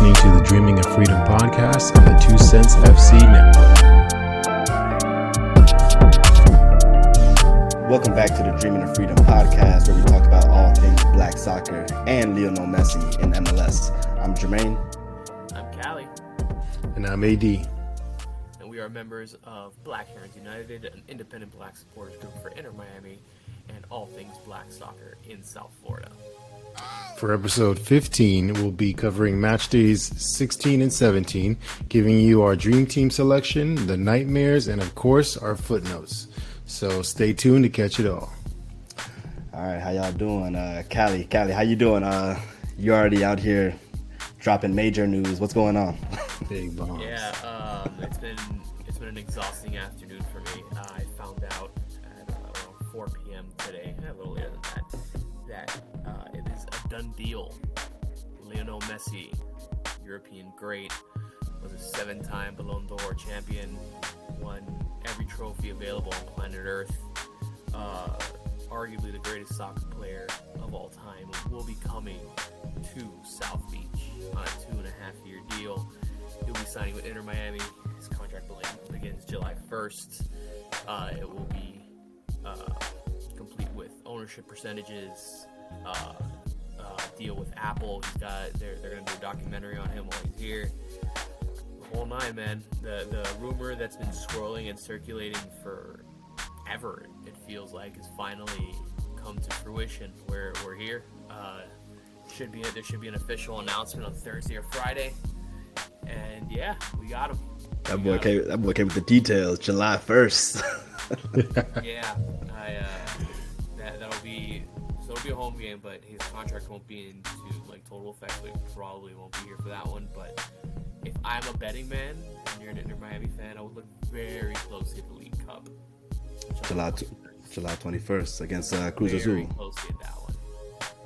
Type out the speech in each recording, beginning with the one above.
listening to the Dreaming of Freedom podcast on the 2 Cents FC network. Welcome back to the Dreaming of Freedom podcast, where we talk about all things black soccer and Lionel Messi in MLS. I'm Jermaine. I'm Callie. And I'm AD. And we are members of Black Herons United, an independent black supporters group for Inter Miami and all things black soccer in South Florida. For episode 15, we'll be covering match days 16 and 17, giving you our dream team selection, the nightmares, and of course, our footnotes. So stay tuned to catch it all. All right, how y'all doing? Callie, how you doing? You already out here dropping major news. What's going on? Big bombs. Yeah, it's been an exhausting afternoon for me. I found out at around 4 p.m. today, a little later than that it is a done deal. Lionel Messi, European great, was a 7-time Ballon d'Or champion, won every trophy available on planet Earth, arguably the greatest soccer player of all time, will be coming to South Beach on a 2.5-year deal. He'll be signing with Inter Miami. His contract begins July 1st. It will be complete with ownership percentages, deal with Apple. They're going to do a documentary on him while he's here. The whole nine, man. The rumor that's been swirling and circulating forever, it feels like, has finally come to fruition. We're here. There should be an official announcement on Thursday or Friday. And yeah, we got him. That boy came with the details. July 1st. Yeah, that'll be a home game, but his contract won't be into total effect. So he probably won't be here for that one. But if I'm a betting man and you're an Inter Miami fan, I would look very closely at the League Cup. July 21st against Cruz Azul. Very closely at that one.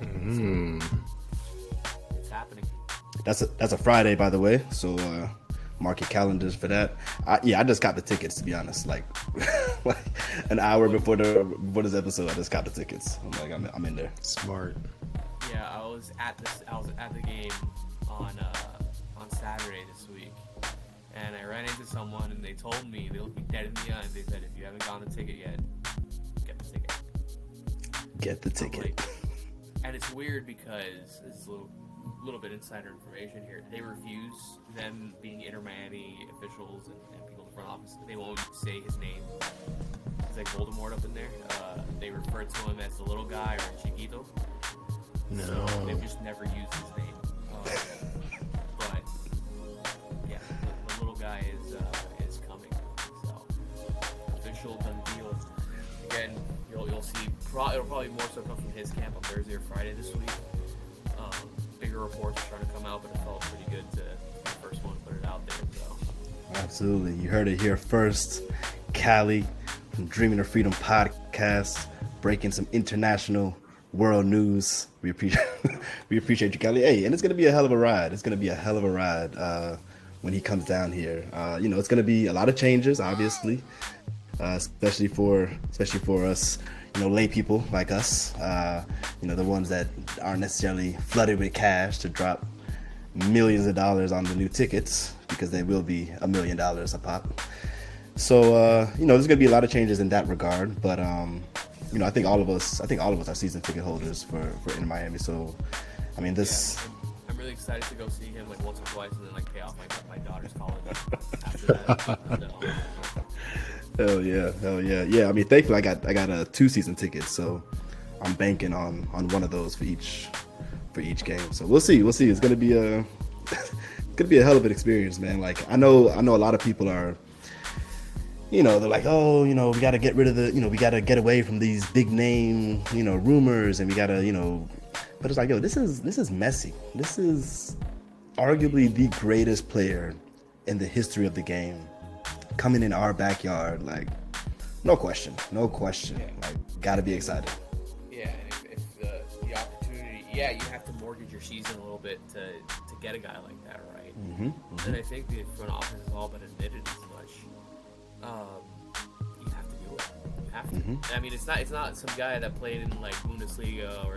Mm-hmm. It's happening. That's a Friday, by the way. So mark your calendars for that. I just got the tickets, to be honest. Like an hour before this episode, I just got the tickets. I'm in there. Smart. Yeah, I was at the game on Saturday this week, and I ran into someone, and they told me, they looked me dead in the eye, and they said, if you haven't gotten the ticket yet, get the ticket. Get the ticket. And it's weird because it's a little bit insider information here. They refuse, them being Inter Miami officials and people in the front office, they won't say his name. It's like Voldemort up in there. They refer to him as the little guy or Chiquito. No. So they've just never used his name. But yeah, the little guy is coming. So official done deal. Again, you'll see. It'll probably more so come from his camp on Thursday or Friday this week. Bigger reports are starting to come out, but it felt pretty good to be the first one to put it out there. So Absolutely. You heard it here first. Callie from Dreaming of Freedom podcast, breaking some international world news. We appreciate you, Callie. Hey, and it's going to be a hell of a ride. When he comes down here. It's going to be a lot of changes, obviously, especially for us, lay people like us, the ones that aren't necessarily flooded with cash to drop millions of dollars on the new tickets, because they will be $1 million a pop. So, there's going to be a lot of changes in that regard. But, I think all of us are season ticket holders for Inter Miami. So, I mean, this. Yeah, I'm really excited to go see him once or twice, and then pay off my daughter's college after that. Hell yeah. Yeah, I mean, thankfully I got 2 season tickets, so I'm banking on one of those for each game. So we'll see. It's gonna be a hell of an experience, man. Like I know a lot of people are, they're like, oh, we gotta get rid of we gotta get away from these big name, rumors, and we gotta, but it's like, yo, this is Messi. This is arguably the greatest player in the history of the game, coming in our backyard, like, no question. Yeah. Like, gotta be excited. Yeah, and if the opportunity, you have to mortgage your season a little bit to get a guy like that, right? Mm-hmm. And I think the front office has all but admitted as much. You have to do it. I mean, it's not some guy that played in Bundesliga or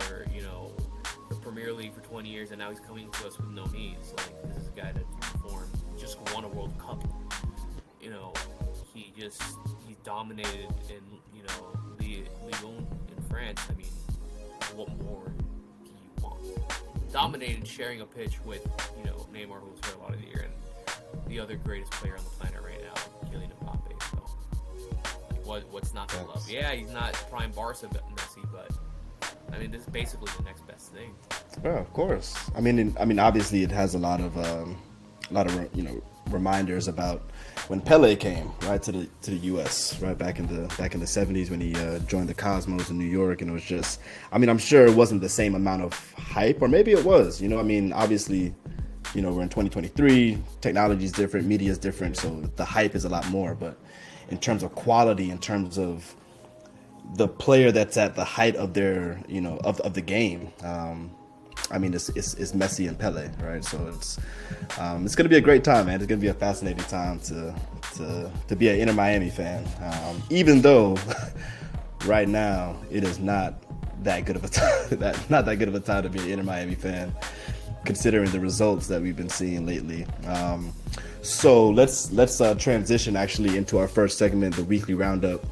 the Premier League for 20 years, and now he's coming to us with no needs. Like, this is a guy that performed, just won a World Cup. You know, he dominated in, you know, Ligue 1 in France. I mean, what more do you want? Dominated sharing a pitch with, you know, Neymar, who was hurt a lot of the year, and the other greatest player on the planet right now, Kylian Mbappe. So, like, what's not to love? Yeah, he's not prime Barca Messi, but I mean, this is basically the next best thing. Yeah, of course. I mean, obviously, it has a lot of you know, reminders about when Pele came right to the U.S. right back in the 70s when he joined the Cosmos in New York, and it was just, I mean, I'm sure it wasn't the same amount of hype, or maybe it was. You know, I mean, obviously, you know, we're in 2023, technology is different, media is different, so the hype is a lot more. But in terms of quality, in terms of the player that's at the height of their, you know, of the game, I mean, it's Messi and Pele, right? So it's going to be a great time, man. It's going to be a fascinating time to be an Inter Miami fan, even though right now it is not that good of a time, not that good of a time to be an Inter Miami fan, considering the results that we've been seeing lately. So let's transition actually into our first segment, the weekly roundup.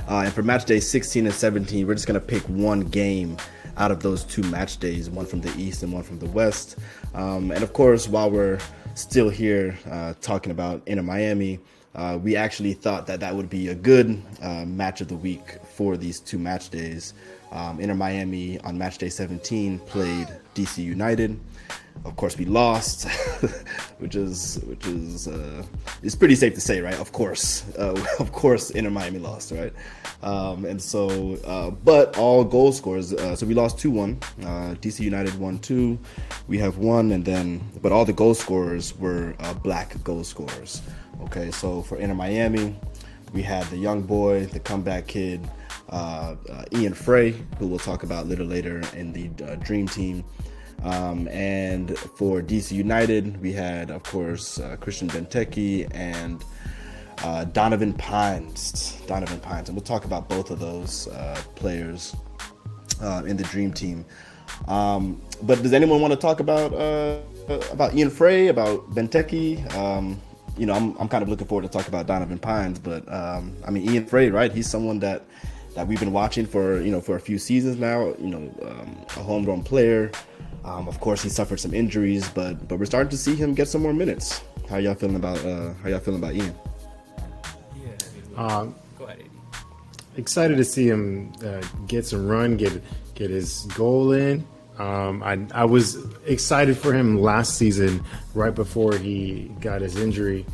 And for match day 16 and 17, we're just going to pick one game out of those two match days, one from the East and one from the West. And of course, while we're still here talking about Inter Miami, we actually thought that would be a good match of the week for these two match days. Inter Miami on match day 17 played DC United. Of course, we lost, which is it's pretty safe to say, right? Of course, Inter Miami lost, right? And so, but all goal scorers. So we lost 2-1. DC United 1-2. We have 1, and then, but all the goal scorers were black goal scorers. Okay, so for Inter Miami, we had the young boy, the comeback kid, Ian Frey, who we'll talk about a little later in the Dream Team. And for DC United, we had, of course, Christian Benteke and Donovan Pines. And we'll talk about both of those players in the Dream Team. But does anyone want to talk about Ian Frey, about Benteke? You know, I'm kind of looking forward to talk about Donovan Pines, but I mean, Ian Frey, right? He's someone that we've been watching for a few seasons now. You know, a homegrown player. Of course, he suffered some injuries, but we're starting to see him get some more minutes. How y'all feeling about Ian? Yeah, I mean, go ahead, Eddie. Excited to see him get some run, get his goal in. I was excited for him last season, right before he got his injury,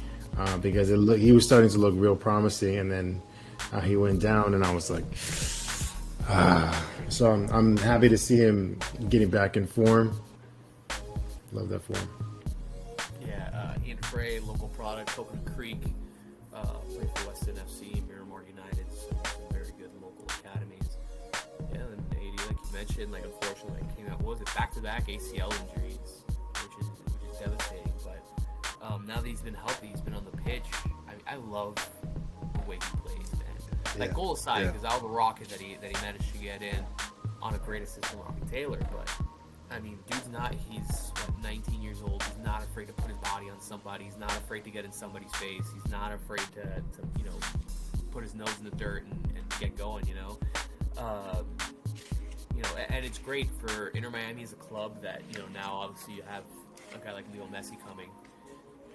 because he was starting to look real promising, and then he went down, and I was like, so I'm happy to see him getting back in form. Love that form. Yeah, Ian Frey, local product, Coconut Creek, played for Weston FC, Miramar United, some very good local academies. Yeah, and AD, like you mentioned, like unfortunately came out, what was it, back-to-back ACL injuries, which is devastating. But now that he's been healthy, he's been on the pitch. I love the way he plays, man. Like, goal aside, because all the rockets that he managed to get in on a great assist from Robbie Taylor, but I mean, he's 19 years old. He's not afraid to put his body on somebody. He's not afraid to get in somebody's face. He's not afraid to you know, put his nose in the dirt and get going, you know. You know, and it's great for Inter Miami as a club that, you know, now obviously you have a guy like Leo Messi coming.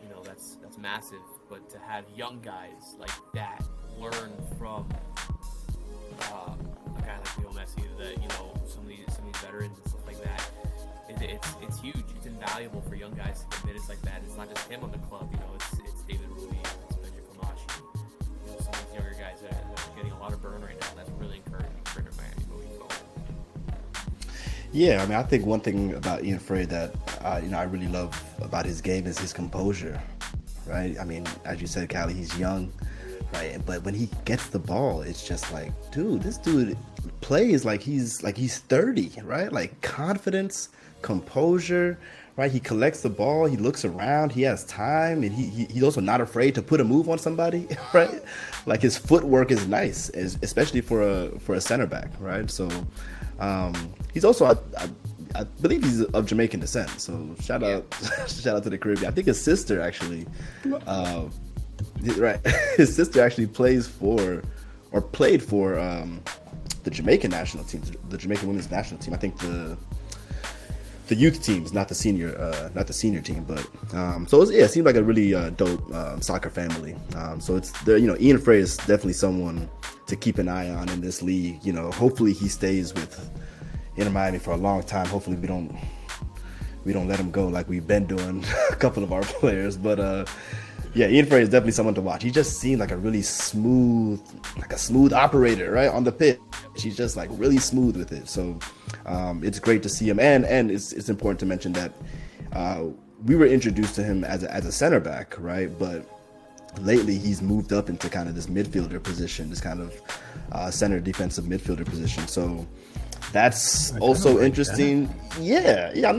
You know, that's massive. But to have young guys like that learn from a guy like Leo Messi, that, you know, some of these veterans and stuff like that, it's huge. It's invaluable for young guys to get minutes like that. It's not just him on the club, you know. It's David Rui, it's Benji Camacho, you know, some of these younger guys that are getting a lot of burn right now. That's really encouraging for Inter Miami moving forward. Yeah, I mean, I think one thing about Ian Frey that you know, I really love about his game is his composure, right? I mean, as you said, Callie, he's young, right? But when he gets the ball, it's just like, dude, this dude plays like he's 30, right? Like, confidence, composure, right? He collects the ball, he looks around, he has time, and he's also not afraid to put a move on somebody, right? Like, his footwork is nice, especially for a center back, right? So he's also I believe he's of Jamaican descent. So shout out to the Caribbean. I think his sister actually, right? His sister actually played for the Jamaican national team, the Jamaican women's national team. I think the youth teams, not the senior team, but so it seemed like a really dope soccer family. So it's there, Ian Frey is definitely someone to keep an eye on in this league. Hopefully he stays with Inter Miami for a long time. Hopefully we don't let him go like we've been doing a couple of our players. But Ian Frey is definitely someone to watch. He just seemed like a really smooth operator, right, on the pitch. He's just like really smooth with it. So it's great to see him, and it's important to mention that we were introduced to him as a center back, right? But lately he's moved up into kind of this midfielder position, this kind of center defensive midfielder position. So that's also interesting. Yeah, I'm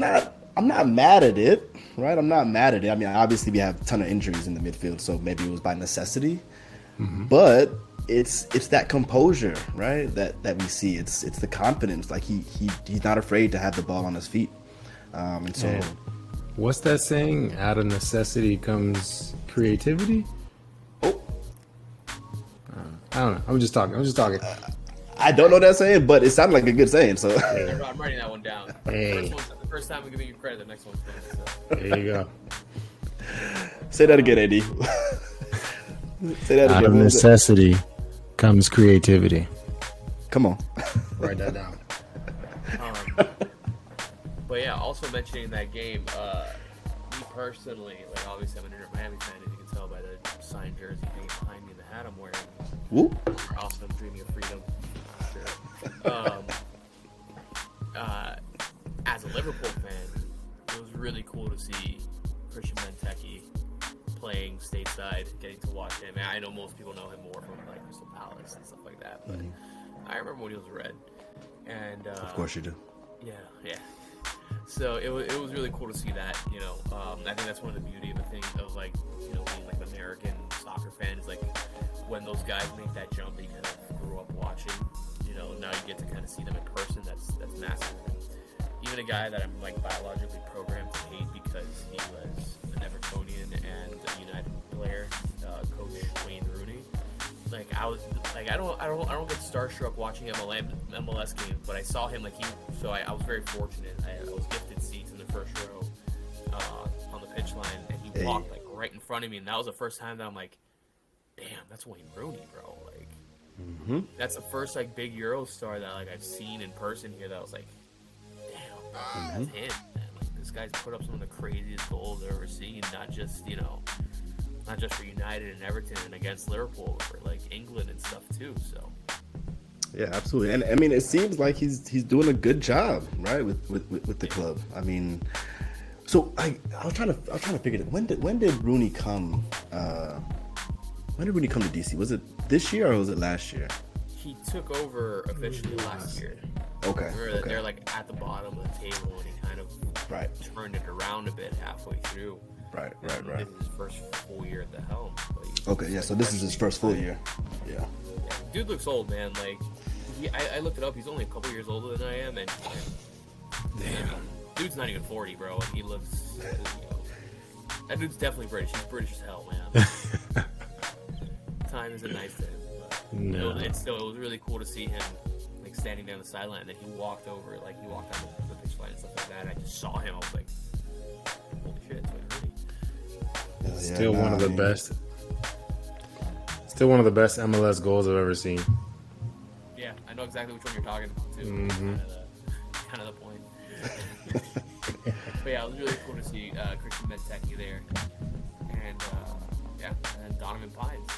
not mad at it, right? I'm not mad at it. I mean, obviously we have a ton of injuries in the midfield, so maybe it was by necessity. But it's that composure, right? That we see. It's the confidence. Like he's not afraid to have the ball on his feet. And so, what's that saying? Out of necessity comes creativity. Oh, I don't know. I'm just talking. I don't know that saying, but it sounded like a good saying. So I'm writing that one down. Hey. The first time I'm giving you credit, the next one's mine. So. There you go. say that again, AD. Say that Out again. of necessity comes creativity. Come on. Write that down. But yeah, also mentioning that game, me personally, like obviously I'm an Inter Miami fan, as you can tell by the signed jersey hanging behind me and the hat I'm wearing. Whoop. Also, I'm dreaming of freedom. Sure. As a Liverpool fan, it was really cool to see Christian Benteke playing stateside, getting to watch him. And I know most people know him more from like Crystal Palace and stuff like that, but I remember when he was red. And Of course you do. yeah. So it was really cool to see that. I think that's one of the beauty of the thing of like being like an American soccer fan is like when those guys make that jump that you kind of grew up watching. Now you get to kind of see them in person. That's massive. Even a guy that I'm like biologically programmed to hate because he was an Evertonian and a United player, Coach Wayne Rooney. Like I don't get starstruck watching MLS games, but I saw him I was very fortunate. I was gifted seats in the first row on the pitch line, and he walked like right in front of me, and that was the first time that I'm like, damn, that's Wayne Rooney, bro. Like that's the first like big Euro star that like I've seen in person here. That was like, damn, that's him, man. Like this guy's put up some of the craziest goals I've ever seen. Not just for United and Everton and against Liverpool, but for like England and stuff too. So Yeah, absolutely. And I mean, it seems like he's doing a good job, right, with the club. I mean, so I was trying to figure it. When did Rooney come? When did Rooney come to DC? Was it this year or was it last year? he took over officially last year. Okay. They're like at the bottom of the table, and he kind of turned it around a bit halfway through. Right. This is his first full year at the helm. Okay, yeah. So this is his first full year. Yeah. Dude looks old, man. Like, I looked it up. He's only a couple years older than I am, and dude's not even 40, bro. And he looks. That dude's definitely British. He's British as hell, man. Time isn't nice to him. No. It was really cool to see him like standing down the sideline, and then he walked over, down the pitch line and stuff like that. And I just saw him. I was like, holy shit, it's Wayne Rooney. Still one of the best. Still one of the best MLS goals I've ever seen. Yeah, I know exactly which one you're talking about too. Mm-hmm. Kind of the point. But yeah, it was really cool to see Christian Benteke there, and and Donovan Pines.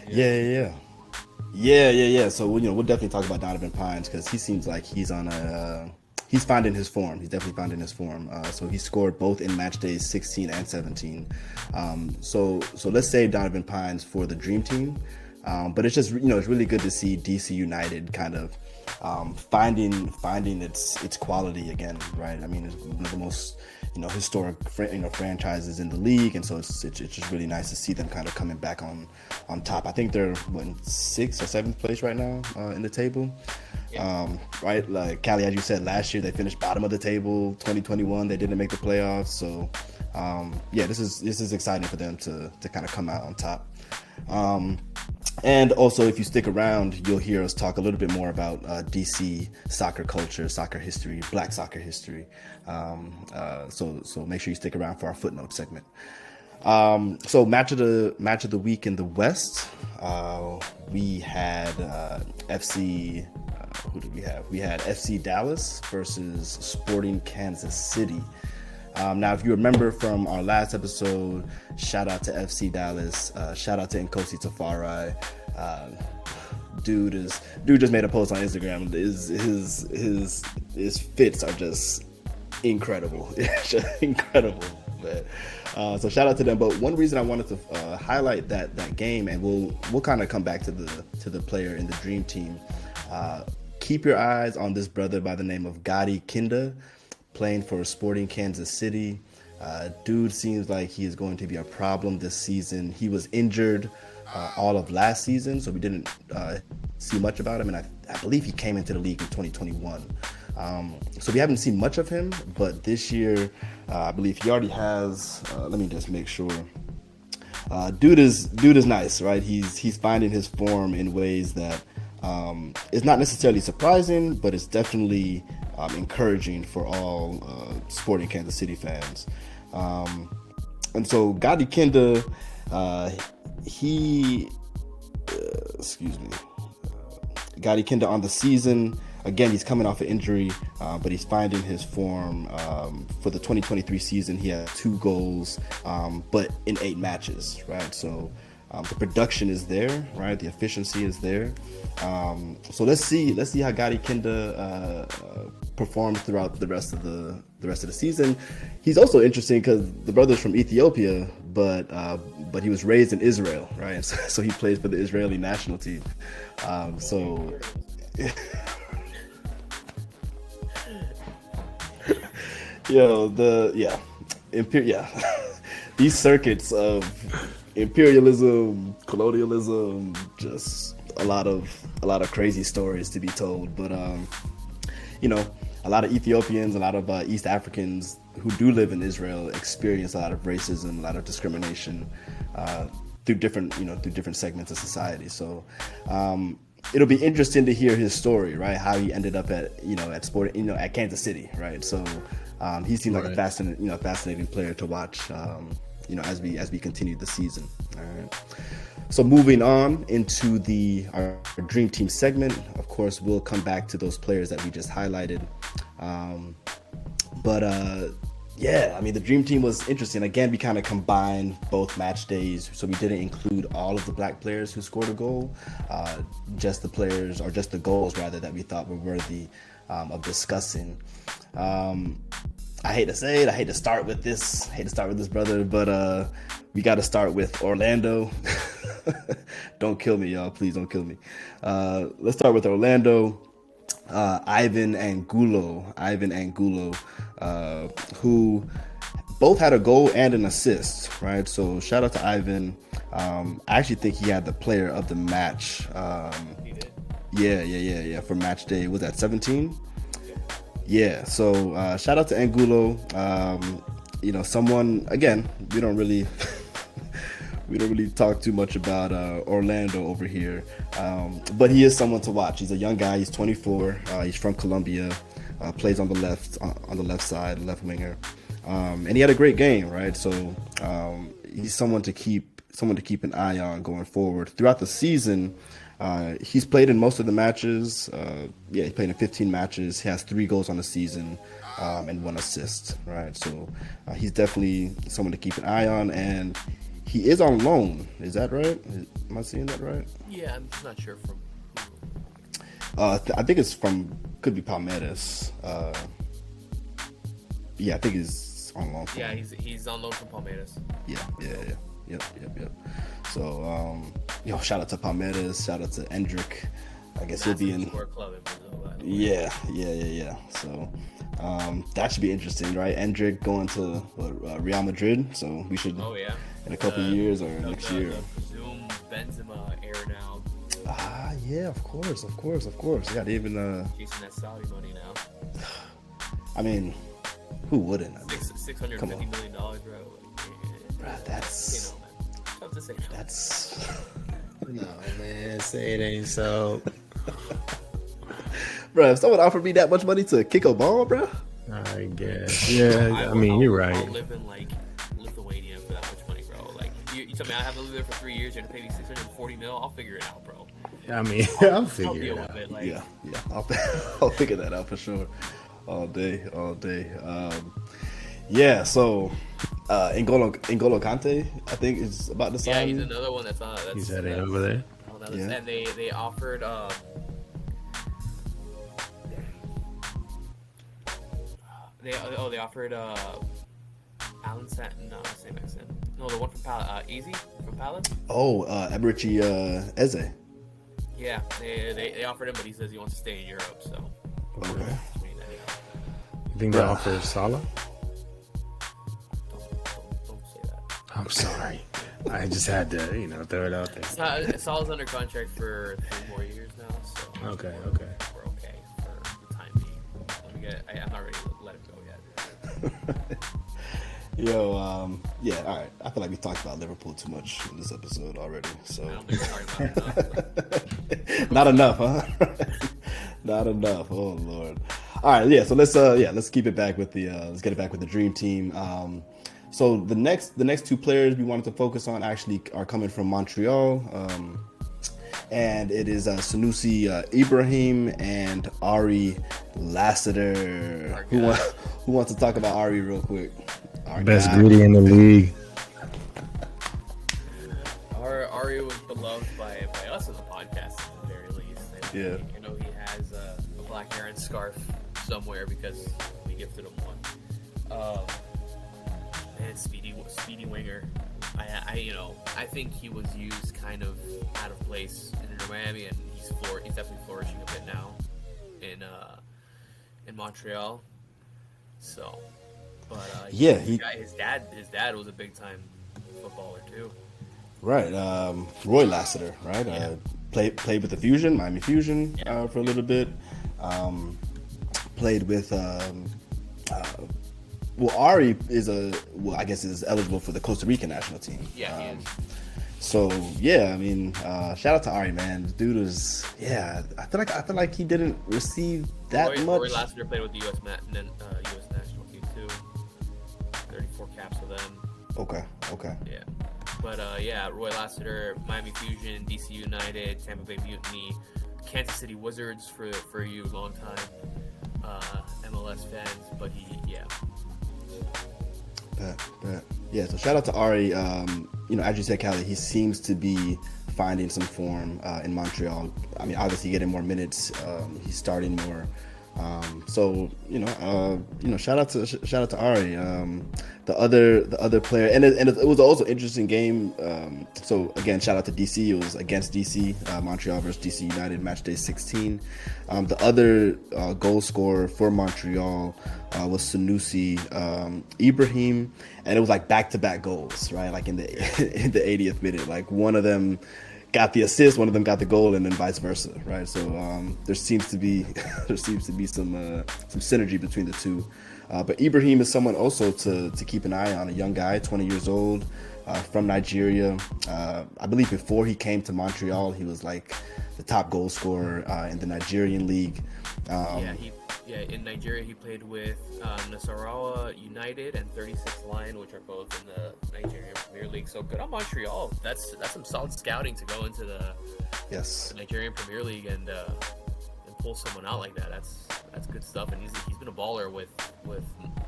Yeah. So we'll definitely talk about Donovan Pines because he seems like he's on he's finding his form. He's definitely finding his form. So he scored both in match days 16 and 17. So let's save Donovan Pines for the dream team. But it's just it's really good to see DC United kind of finding its quality again, right? I mean, it's one of the most historic franchises in the league, and so it's just really nice to see them kind of coming back on top. I think they're in 6th or 7th place right now in the table. Right? Like Cali, as you said, last year they finished bottom of the table. 2021 they didn't make the playoffs. So yeah, this is exciting for them to kind of come out on top. And also, if you stick around, you'll hear us talk a little bit more about DC soccer culture, soccer history, Black soccer history. So make sure you stick around for our footnote segment. So match of the week in the West, we had FC. Who did we have? We had FC Dallas versus Sporting Kansas City. Now, if you remember from our last episode, shout out to FC Dallas, shout out to Nkosi Tafari. Dude just made a post on Instagram. His fits are just incredible. Incredible. But, so shout out to them. But one reason I wanted to highlight that game, and we'll kind of come back to the player in the Dream Team. Keep your eyes on this brother by the name of Gadi Kinda, playing for Sporting Kansas City. Dude seems like he is going to be a problem this season. He was injured all of last season, so we didn't see much about him, and I believe he came into the league in 2021. So we haven't seen much of him, but this year, I believe he already has, let me just make sure. Dude is nice, right? He's finding his form in ways that it's not necessarily surprising, but it's definitely encouraging for all Sporting Kansas City fans. And so Gadi Kinda, Gadi Kinda on the season, again, he's coming off an injury, but he's finding his form. For the 2023 season, he had 2 goals, but in 8 matches, right? So the production is there, right? The efficiency is there. So let's see how Gadi Kinda performs throughout the rest of the season. He's also interesting because the brother's from Ethiopia, but he was raised in Israel, right? So he plays for the Israeli national team. These circuits of imperialism, colonialism, just a lot of crazy stories to be told. But a lot of Ethiopians, a lot of East Africans who do live in Israel experience a lot of racism, a lot of discrimination through different segments of society. So it'll be interesting to hear his story, right? How he ended up at at Kansas City, right? So he seemed like a fascinating player to watch, as we continue the season. All right. So moving on into our Dream Team segment, of course, we'll come back to those players that we just highlighted. The Dream Team was interesting. Again, we kind of combined both match days, so we didn't include all of the Black players who scored a goal, just the players, or just the goals rather, that we thought were worthy of discussing. I hate to say it, I hate to start with this brother, but we got to start with Orlando. Don't kill me, y'all. Please don't kill me. Let's start with Orlando. Ivan Angulo, who both had a goal and an assist, right? So shout out to Ivan. I actually think he had the player of the match. He did. Yeah. For match day, was that 17? Yeah. So shout out to Angulo. Someone, again, we don't really talk too much about Orlando over here, but he is someone to watch. He's a young guy. He's 24. He's from Colombia. Plays on the left side, left winger, and he had a great game, right? So he's someone to keep an eye on going forward throughout the season. He's played in most of the matches. He played in 15 matches. He has 3 goals on the season and 1 assist, right? So he's definitely someone to keep an eye on, and he is on loan. Is that right? Am I seeing that right? Yeah, I'm just not sure from who. I think it's could be Palmeiras. I think he's on loan. Yeah, he's on loan from Palmeiras. Yep. So, shout out to Palmeiras. Shout out to Endrick. I guess he'll be in. Club in Brazil, by the way. Yeah. So, that should be interesting, right? Endrick going to Real Madrid. So we should. Oh yeah. In a couple of years or next year. The presumed Benzema era now. Yeah, of course. Yeah, they even. Chasing that Saudi money now. I mean, who wouldn't? I mean, $650 come on. million, bro. Like, yeah, Bruh, that's. you know, man. Tough to say no. That's. No, man, say it ain't so. Bro, if someone offered me that much money to kick a ball, bro. I guess. Yeah, I mean, you're I'll right. live in like Lithuania for that much money, bro. Like you tell me I have to live there for 3 years, you're gonna pay me $640 million. I'll figure it out, bro. I mean, I'll I'll figure deal it with out. it. Like, Yeah. I'll figure that out for sure. All day. Yeah. So, N'Golo Kante, I think, is about to sign. yeah, he's another one that's on. That's, He's heading over there. Yeah. And they offered. They offered Alan Satin. No, same accent. No, the one from Easy from Palace. Oh, Eberichi Eze. Yeah, they offered him, but he says he wants to stay in Europe. So. Okay. You think they Bruh. offer Salah? Don't say that. I'm sorry. I just had to, throw it out there. Salah's under contract for 3 more years now, so Okay. we're okay for the time being. I'm not ready to let him go yet. Yo, yeah, all right. I feel like we talked about Liverpool too much in this episode already. So I don't think we're talking about it enough. not enough, huh? Not enough. Oh Lord. All right, yeah. So let's keep it back with the let's get it back with the dream team. So the next 2 players we wanted to focus on actually are coming from Montreal, and it is Sanusi Ibrahim and Ari Lassiter. Who wants to talk about Ari real quick? Our Best guy. gritty in the league. Ari was beloved by us in the podcast at the very least. And Yeah. I know he has a Black Heron scarf somewhere because we gifted him one. And speedy winger. I think he was used kind of out of place in Inter Miami, and he's definitely flourishing a bit now in Montreal. So, but Yeah, his dad was a big time footballer too. Right, Roy Lassiter, right? Yeah. Played with the Fusion, Miami Fusion, Yeah. for a little bit. Played with. Ari I guess is eligible for the Costa Rican national team. Yeah, he is. So yeah, I mean, shout out to Ari, man. The dude is, yeah. I feel like he didn't receive that much. Roy Lassiter played with the U.S. national team too. 34 caps for them. Okay. Yeah. But Roy Lassiter, Miami Fusion, DC United, Tampa Bay Mutiny, Kansas City Wizards for you long time MLS fans. But Bet. Yeah, so shout out to Ari. As you said, Callie, he seems to be finding some form in Montreal. I mean, obviously getting more minutes. He's starting more. Shout out to Ari. The other player, and it was also an interesting game. So again, shout out to DC. It was against DC, Montreal versus DC United, match day 16. The other goal scorer for Montreal was Sanusi Ibrahim, and it was like back-to-back goals, right? Like in the 80th minute, like one of them got the assist, one of them got the goal, and then vice versa, right? So there seems to be some synergy between the two. But Ibrahim is someone also to keep an eye on, a young guy, 20 years old, from Nigeria. I believe before he came to Montreal, he was like the top goal scorer in the Nigerian league. In Nigeria he played with Nasarawa United and 36 Lion, which are both in the Nigerian Premier League. So good on Montreal. That's some solid scouting to go into the Nigerian Premier League and pull someone out like that. That's good stuff. And he's been a baller with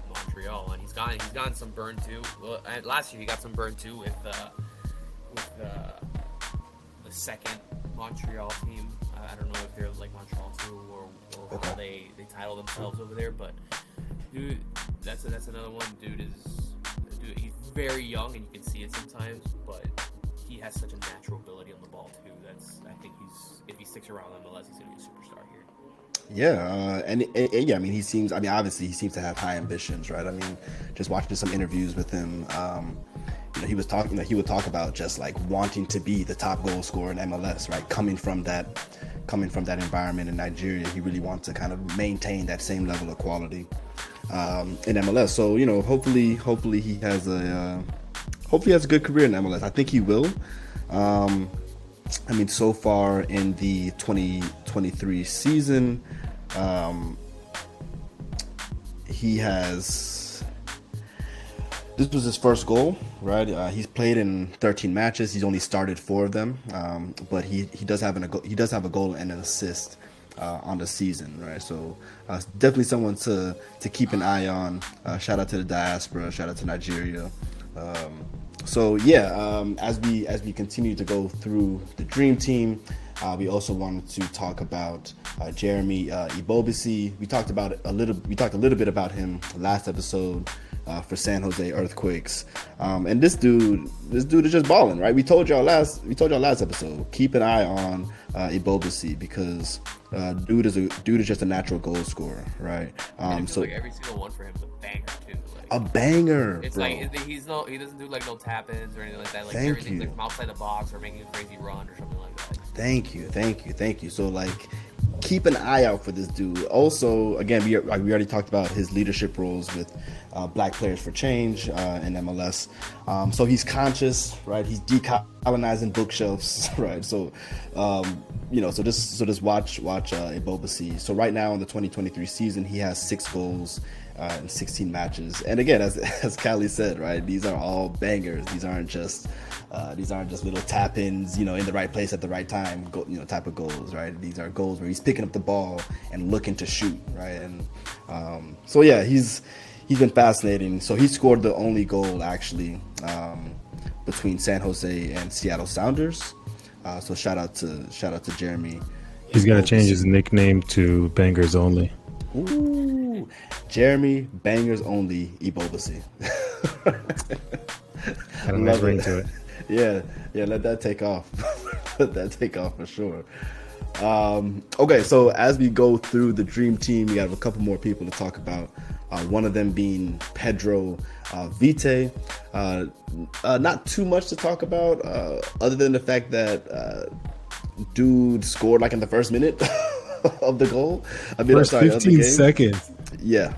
Montreal, and he's gotten some burn too. Well, last year he got some burn too with the second Montreal team. I don't know if they're like Montreal 2 or how they title themselves over there, but dude, that's another one. Dude, he's very young and you can see it sometimes, but he has such a natural ability on the ball too. I think if he sticks around MLS, he's gonna be a superstar here. Yeah, I mean, obviously he seems to have high ambitions, right? I mean, just watching some interviews with him, he was talking, he would talk about just like wanting to be the top goal scorer in MLS, right? Coming from that environment in Nigeria, he really wants to kind of maintain that same level of quality in MLS. So hopefully he has a good career in MLS. I think he will. I mean, so far in the 2023 season, he has. This was his first goal, right? He's played in 13 matches. He's only started 4 of them, but he does have a goal and an assist on the season, right? So definitely someone to keep an eye on. Shout out to the diaspora. Shout out to Nigeria. So yeah, as we continue to go through the Dream Team, we also wanted to talk about Jeremy Ebobisse. We talked a little bit about him last episode for San Jose Earthquakes, and this dude is just balling, right? We told y'all last episode, keep an eye on Ebobisse because dude is just a natural goal scorer, right? So like every single one for him is a banger too. A banger. It's bro. like he doesn't do like no tap-ins or anything like that. Like Thank everything's you. like from outside the box or making a crazy run or something like that. Thank you. So like, keep an eye out for this dude. Also, again, we already talked about his leadership roles with Black Players for Change in MLS. So he's conscious, right? He's decolonizing bookshelves, right? So, so just watch Ebobisse. So right now in the 2023 season, he has 6 goals in 16 matches. And again, as Callie said, right, these are all bangers. These aren't just little tap-ins, in the right place at the right time, type of goals, right? These are goals where he's picking up the ball and looking to shoot, right? And so yeah, he's been fascinating. So he scored the only goal actually between San Jose and Seattle Sounders. So shout out to Jeremy. He's got to change his nickname to Bangers Only. Ooh, Jeremy Bangers Only Ebobisse. Got a nice ring to it. Yeah, let that take off. Let that take off for sure. Okay, so as we go through the Dream Team, we have a couple more people to talk about. One of them being Pedro Vite. Not too much to talk about, other than the fact that dude scored like in the first minute of the goal. I mean, First 15 seconds. Yeah.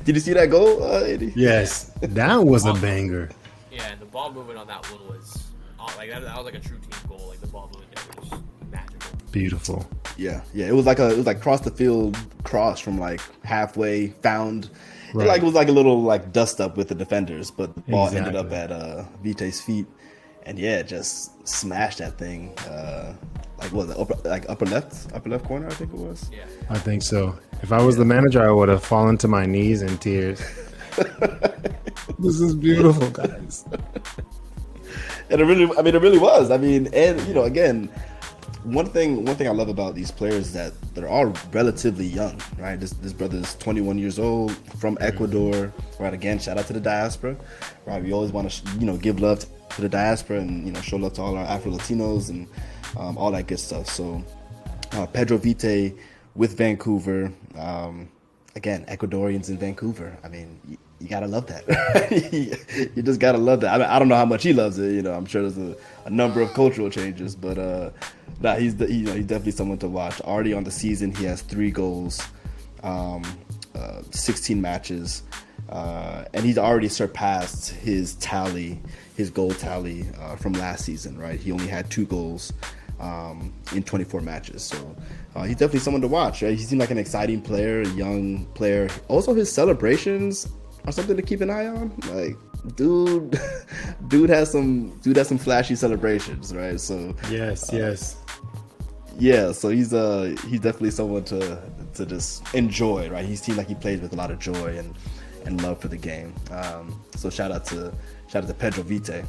Did you see that goal, Eddie? Yes, that was a banger. Yeah, and the ball movement on that one was like that was like a true team goal. Like the ball movement was magical. Beautiful. Yeah. It was like cross the field cross from like halfway found. Right. It was like a little like dust up with the defenders, but the ball Exactly. ended up at Vite's feet, and yeah, just smashed that thing. Upper left corner, I think it was. Yeah. I think so. If I was the manager, I would have fallen to my knees in tears. This is beautiful, guys. And it really was. I mean, and again, one thing I love about these players is that they're all relatively young, right? This brother's 21 years old from Ecuador, right? Again, shout out to the diaspora, right? We always want to, give love to the diaspora and, show love to all our Afro-Latinos and all that good stuff. So Pedro Vite with Vancouver, again, Ecuadorians in Vancouver. I mean, you gotta love that. You just gotta love that. I mean, I don't know how much he loves it. I'm sure there's a number of cultural changes, but he's definitely someone to watch. Already on the season, he has 3 goals, 16 matches, and he's already surpassed his goal tally from last season. Right, he only had 2 goals in 24 matches. So he's definitely someone to watch. Right? He seemed like an exciting player, a young player. Also, his celebrations are something to keep an eye on. Like, dude has some flashy celebrations, right? So Yes. yeah, so he's definitely someone to just enjoy, right? He seemed like he plays with a lot of joy and love for the game. So shout out to Pedro Vite.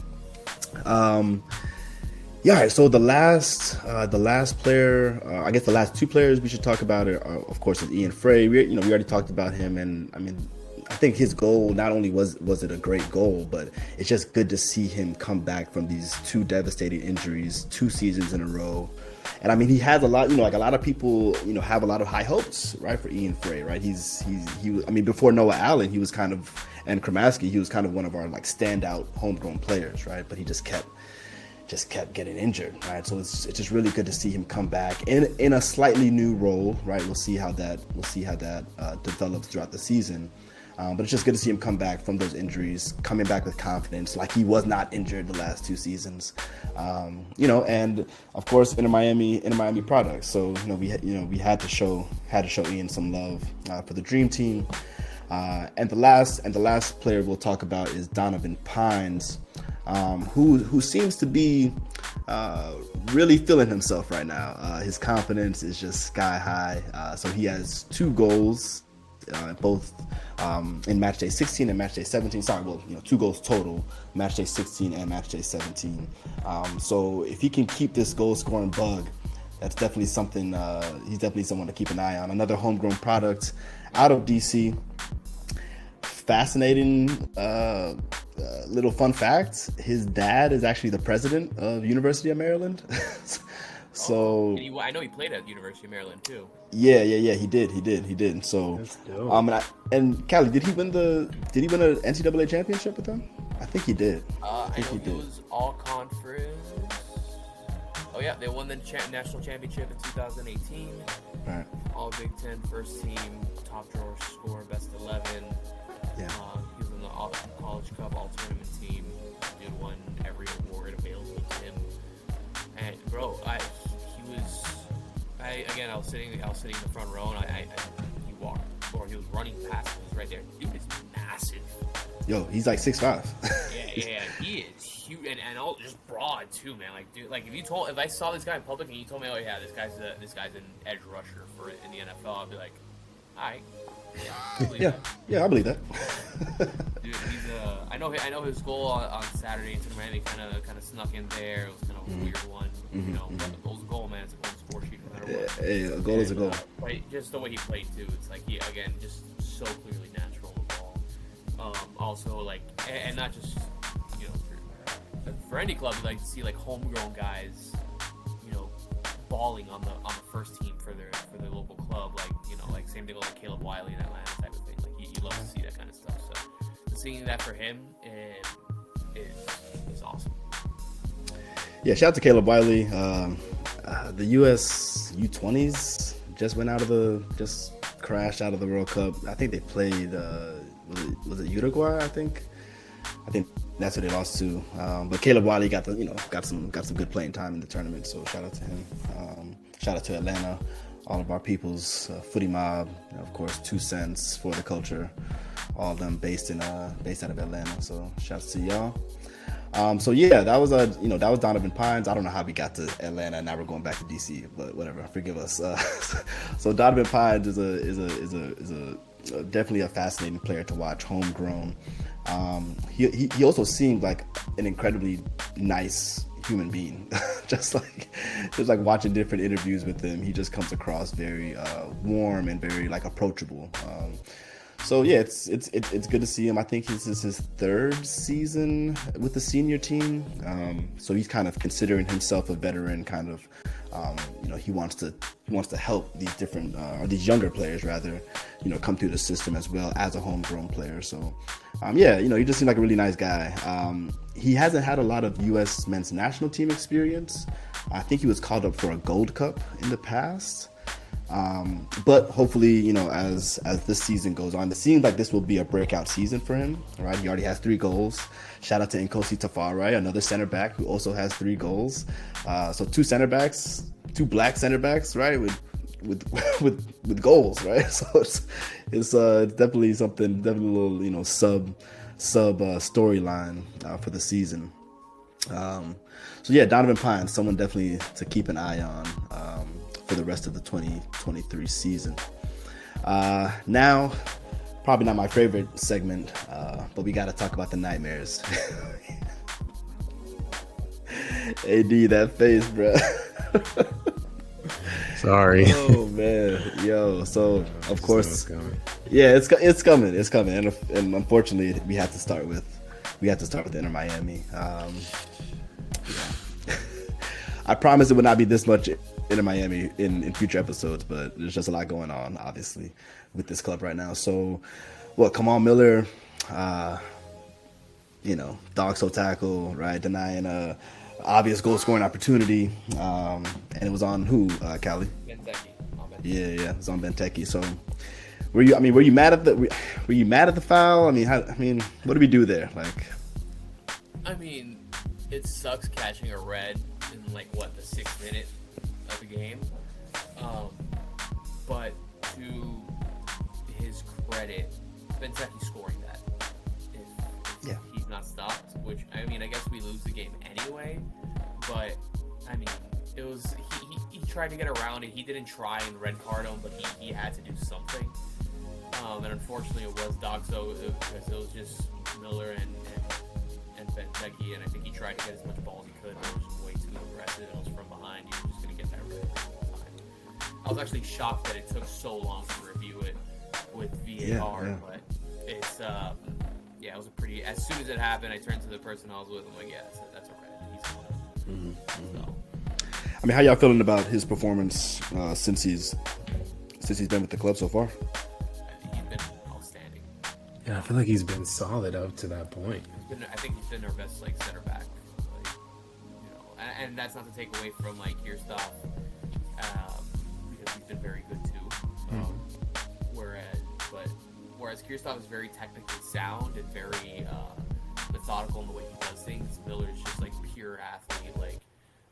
Yeah, all right, so the last player, I guess the last 2 players we should talk about are, of course, is Ian Frey. We already talked about him, and I mean, I think his goal, not only was it a great goal, but it's just good to see him come back from these 2 devastating injuries, 2 seasons in a row. And I mean, he has a lot, like a lot of people, have a lot of high hopes, right, for Ian Frey, right? He was, I mean, before Noah Allen, he was kind of, and Kramaski, he was kind of one of our like standout homegrown players, right? But he just kept getting injured, right? So it's just really good to see him come back in a slightly new role, right? We'll see how that develops throughout the season. But it's just good to see him come back from those injuries, coming back with confidence, like he was not injured the last 2 seasons, and of course Inter Miami products. So we had to show Ian some love for the Dream Team, and the last player we'll talk about is Donovan Pines, who seems to be really feeling himself right now. His confidence is just sky high. So he has 2 goals. Both in match day 16 and match day 17. 2 goals total, match day 16 and match day 17. So if he can keep this goal scoring bug, that's definitely something. He's definitely someone to keep an eye on. Another homegrown product out of DC. Fascinating little fun fact: his dad is actually the president of University of Maryland. So I know he played at University of Maryland too. Yeah, he did. So, and Callie, did he win an NCAA championship with them? I think he did. I know he was all conference. Oh yeah, they won the national championship in 2018. Right. All Big Ten first team, top drawer score, best 11. Yeah. He was on the All College Cup All Tournament team. He won every award available to him. And bro, I was sitting in the front row, and he walked, or he was running past me. He was right there. Dude is massive. Yo, he's like 6'5". yeah, he is huge, and all just broad too, man. Like, dude, like if I saw this guy in public and you told me, oh yeah, this guy's an edge rusher in the NFL, I'd be like, all right. Yeah, I believe that. Dude, I know his goal on Saturday in Miami kind of snuck in there. It was kind of a weird one, But the goal's a goal, man. It's a goal score sheet no matter what. Hey, a goal is a goal. Just the way he played too. It's like he again just so clearly natural on the ball. Also like, and not just for any club, you like to see like homegrown guys, balling on the first team for their local club, like same thing with like Caleb Wiley in Atlanta type of thing. Like you love to see that kind of stuff. So seeing that for him is awesome. Yeah, shout out to Caleb Wiley. The U.S. U20s just crashed out of the World Cup. I think they played. Was it Uruguay? I think that's what they lost to. But Caleb Wiley got some good playing time in the tournament. So shout out to him. Shout out to Atlanta, all of our people's footy mob, of course, 2 cents for the culture. All of them based out of Atlanta. So shout out to y'all. So yeah, that was Donovan Pines. I don't know how we got to Atlanta and now we're going back to DC, but whatever. Forgive us. So Donovan Pines is definitely a fascinating player to watch, homegrown. He also seemed like an incredibly nice human being. just like watching different interviews with him, he just comes across very warm and very like approachable. So yeah, it's good to see him. I think this is his 3rd season with the senior team. So he's kind of considering himself a veteran, kind of. He wants to help these different or these younger players rather, come through the system as well as a homegrown player. So, he just seemed like a really nice guy. He hasn't had a lot of U.S. men's national team experience. I think he was called up for a Gold Cup in the past. But hopefully, as this season goes on, it seems like this will be a breakout season for him, right? He already has 3 goals. Shout out to Nkosi Tafari, another center back who also has 3 goals. So 2 center backs, 2 black center backs, right? With goals, right? So it's definitely something, definitely a little, sub storyline for the season. So yeah, Donovan Pines, someone definitely to keep an eye on for the rest of the 2023 season. Now, probably not my favorite segment, but we got to talk about the Nightmares. AD, that face, bro. Sorry. Oh man, yo. So of course, yeah, it's coming, and unfortunately, we have to start with Inter Miami. I promise it would not be this much Inter Miami in future episodes, but there's just a lot going on, obviously, with this club right now. So, Kamal Miller, dog-so tackle, right, denying a obvious goal-scoring opportunity, and it was on who, Callie? Benteke. Yeah, it was on Benteke. So, were you mad at the foul? What do we do there? It sucks catching a red in the 6th minute of the game. But to his credit, Benteke scoring that. If he's not stopped, which I guess we lose the game anyway. But it was he tried to get around it. He didn't try and red card him, but he had to do something. And unfortunately, it was Doxo because it was just Miller and Benteke, and I think he tried to get as much ball as he could, but it was just way too aggressive. It was from behind. You were just going to get that red every time. I was actually shocked that it took so long to review it with VAR, but it's it was a pretty. As soon as it happened, I turned to the person I was with. I'm like, yeah, that's a red. He's won. So. How y'all feeling about his performance since he's been with the club so far? I think he's been outstanding. Yeah, I feel like he's been solid up to that point. I think he's been our best center back, and that's not to take away from Kierstad, because he's been very good too. Whereas Kierstad is very technically sound and very methodical in the way he does things, Miller is just pure athlete,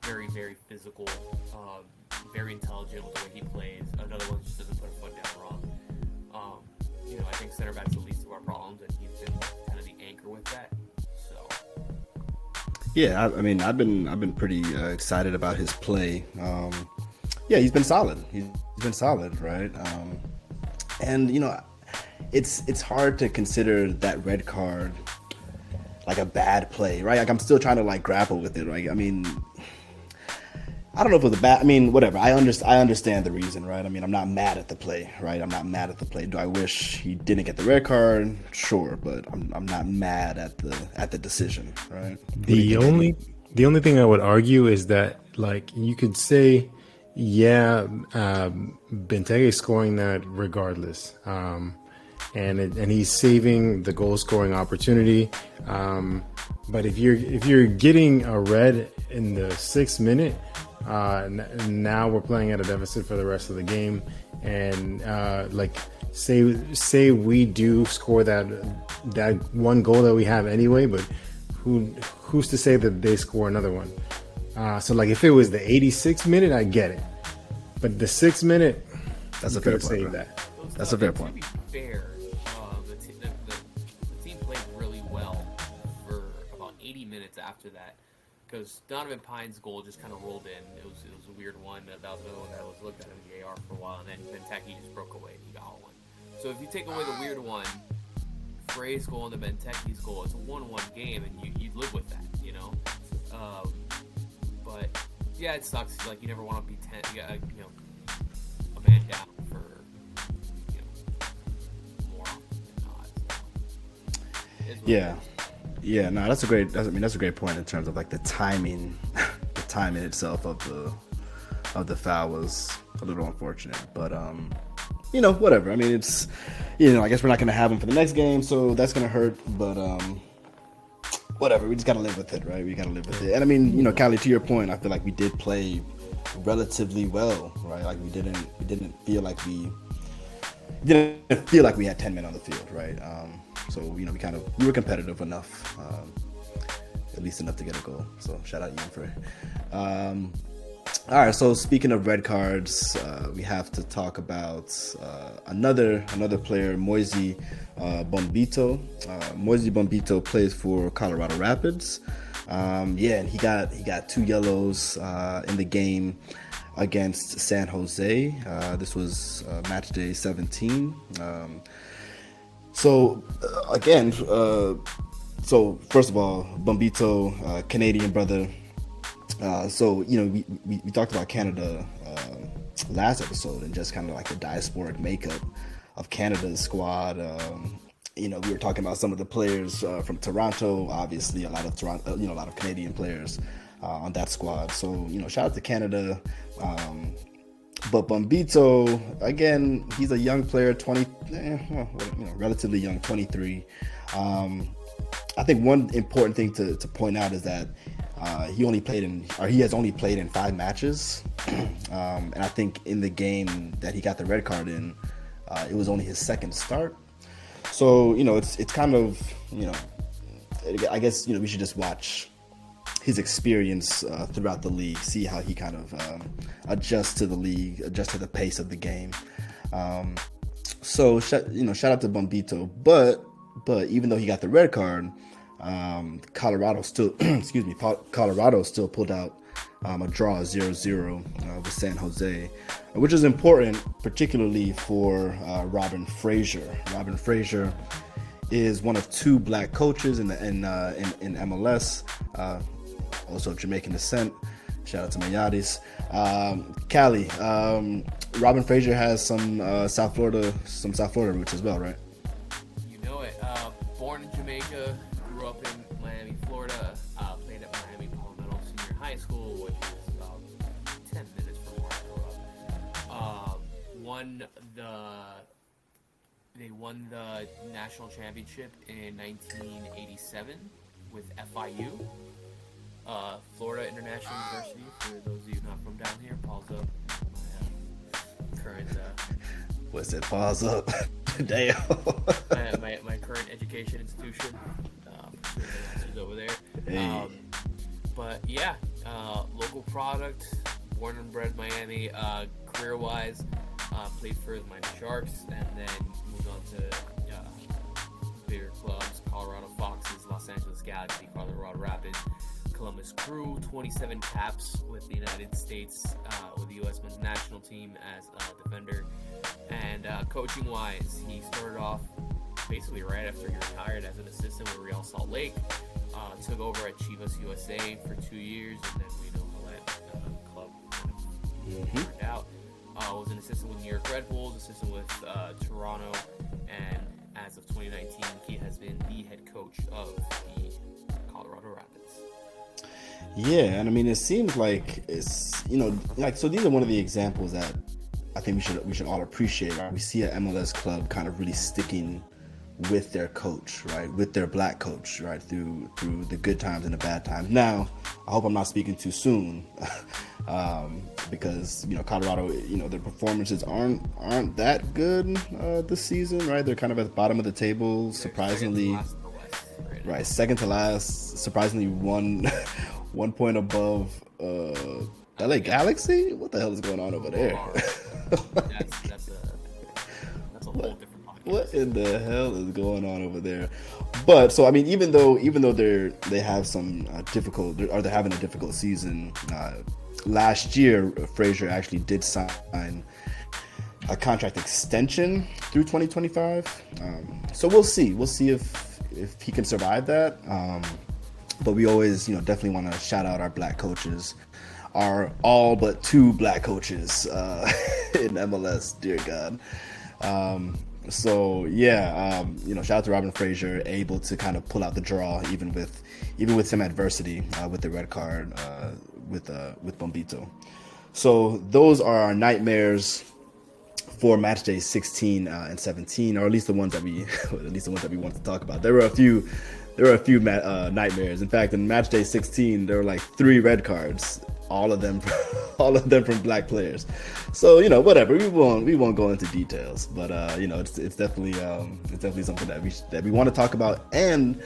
very, very physical, very intelligent with the way he plays. Another one just doesn't put a foot down wrong. I think center back's the least of our problems, and he's been kind of the anchor with that. So. Yeah, I've been pretty excited about his play. He's been solid. He's been solid, right? And it's hard to consider that red card a bad play, right? I'm still trying to grapple with it, right? I don't know if it was a bad. Whatever. I understand the reason, right? I'm not mad at the play, right? I'm not mad at the play. Do I wish he didn't get the red card? Sure, but I'm not mad at the decision, right? The only thing I would argue is that you could say, Benteke is scoring that regardless, and he's saving the goal scoring opportunity. But if you're getting a red in the 6th minute. Now we're playing at a deficit for the rest of the game, and say we do score that one goal that we have anyway, but who's to say that they score another one? So if it was the 86th minute, I get it, but the 6th minute, that's a fair point. That's a fair point. To be fair, the team played really well for about 80 minutes after that. Because Donovan Pine's goal just kind of rolled in. It was a weird one. That was another one that was looked at in the AR for a while, and then Benteke just broke away and he got one. So if you take away the weird one, Frey's goal and the Benteke's goal, it's a 1-1 game, and you live with that, But yeah, it sucks. You never want to be a man down for more often than not. So. Yeah. Yeah, no, that's a great point in terms of the timing, the timing itself of the foul was a little unfortunate, but whatever. It's, I guess we're not going to have him for the next game, so that's going to hurt, but whatever. We just got to live with it, right? We got to live with it. And Callie, to your point, I feel like we did play relatively well, right? We didn't feel like we had 10 men on the field, right? So we were competitive enough, at least enough to get a goal. So shout out Ian Frey. All right. So speaking of red cards, we have to talk about another player, Moisey Bombito. Moisey Bombito plays for Colorado Rapids. And he got 2 yellows in the game against San Jose. This was match day 17. So first of all, Bombito, Canadian brother. We talked about Canada last episode and just kind of the diasporic makeup of Canada's squad. We were talking about some of the players from Toronto. Obviously, a lot of Canadian players on that squad. So, shout out to Canada. But Bombito, again, he's a young player, relatively young, 23. I think one important thing to point out is that he has only played in 5 matches. And I think in the game that he got the red card in, it was only his second start. So, it's kind of, I guess, we should just watch his experience throughout the league, see how he kind of adjusts to the league, adjusts to the pace of the game. So, shout out to Bombito. But even though he got the red card, Colorado still pulled out a draw 0-0 with San Jose, which is important, particularly for Robin Fraser. Robin Fraser is one of 2 black coaches in MLS, also of Jamaican descent. Shout out to Mayadis. Callie, Robin Fraser has some South Florida roots as well, right? You know it. Born in Jamaica, grew up in Miami, Florida. Played at Miami Palmetto Senior High School, which is about 10 minutes from where I grew up. They won the national championship in 1987 with FIU, Florida International University. For those of you not from down here, pause up. My current. What's it? Pause up. Damn. my current education institution. Pursuing my master's over there. Hey. But yeah, local product, born and bred Miami. Career-wise, played for the Miami Sharks and then moved on to bigger clubs: Colorado Foxes, Los Angeles Galaxy, Colorado Rapids, Columbus Crew. 27 caps with the United States, with the U.S. men's national team as a defender. And coaching-wise, he started off basically right after he retired as an assistant with Real Salt Lake. Took over at Chivas USA for 2 years, and then we know how that club kind of turned out. Was an assistant with New York Red Bulls, assistant with Toronto, and as of 2019, he has been the head coach of the Colorado Rapids. Yeah, and I mean, it seems like it's, so these are one of the examples that I think we should all appreciate. Right? We see an MLS club kind of really sticking with their coach, right? With their black coach, right? Through the good times and the bad times. Now, I hope I'm not speaking too soon, because Colorado, their performances aren't that good this season, right? They're kind of at the bottom of the table, surprisingly. Right, second to last, surprisingly one point above LA Galaxy. What the hell is going on over there? That's a whole different podcast. What in the hell is going on over there? But so I mean, even though they have some they're having a difficult season. Last year, Fraser actually did sign a contract extension through 2025. So we'll see. We'll see if he can survive that. But we always, definitely want to shout out our black coaches, our all but 2 black coaches in MLS. Dear God. So yeah, shout out to Robin Fraser, able to kind of pull out the draw even with some adversity with the red card with Bombito. So those are our nightmares for match days 16 and 17, or at least the ones that we want to talk about. There were a few nightmares. In fact, in match day 16, there were like 3 red cards, all of them from black players. So whatever. We won't go into details, but it's definitely something that we want to talk about. And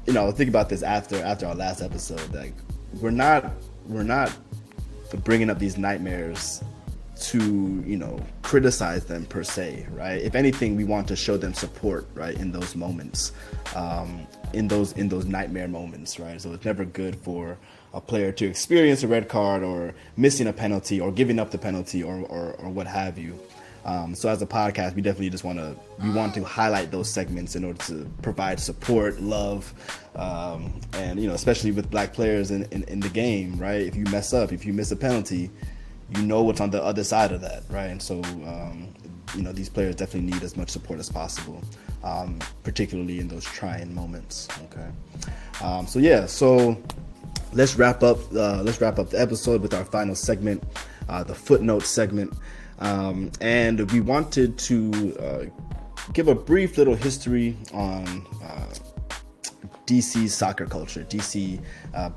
think about this after our last episode. Like we're not bringing up these nightmares to criticize them per se, right? If anything, we want to show them support, right, in those moments, in those nightmare moments, right? So it's never good for a player to experience a red card or missing a penalty or giving up the penalty or what have you. So as a podcast, we definitely just want to highlight those segments in order to provide support, love, and especially with black players in the game, right? If you mess up, if you miss a penalty, what's on the other side of that, right? And so, these players definitely need as much support as possible, particularly in those trying moments, okay? So let's wrap up the episode with our final segment, the footnote segment. And we wanted to give a brief little history on DC soccer culture, DC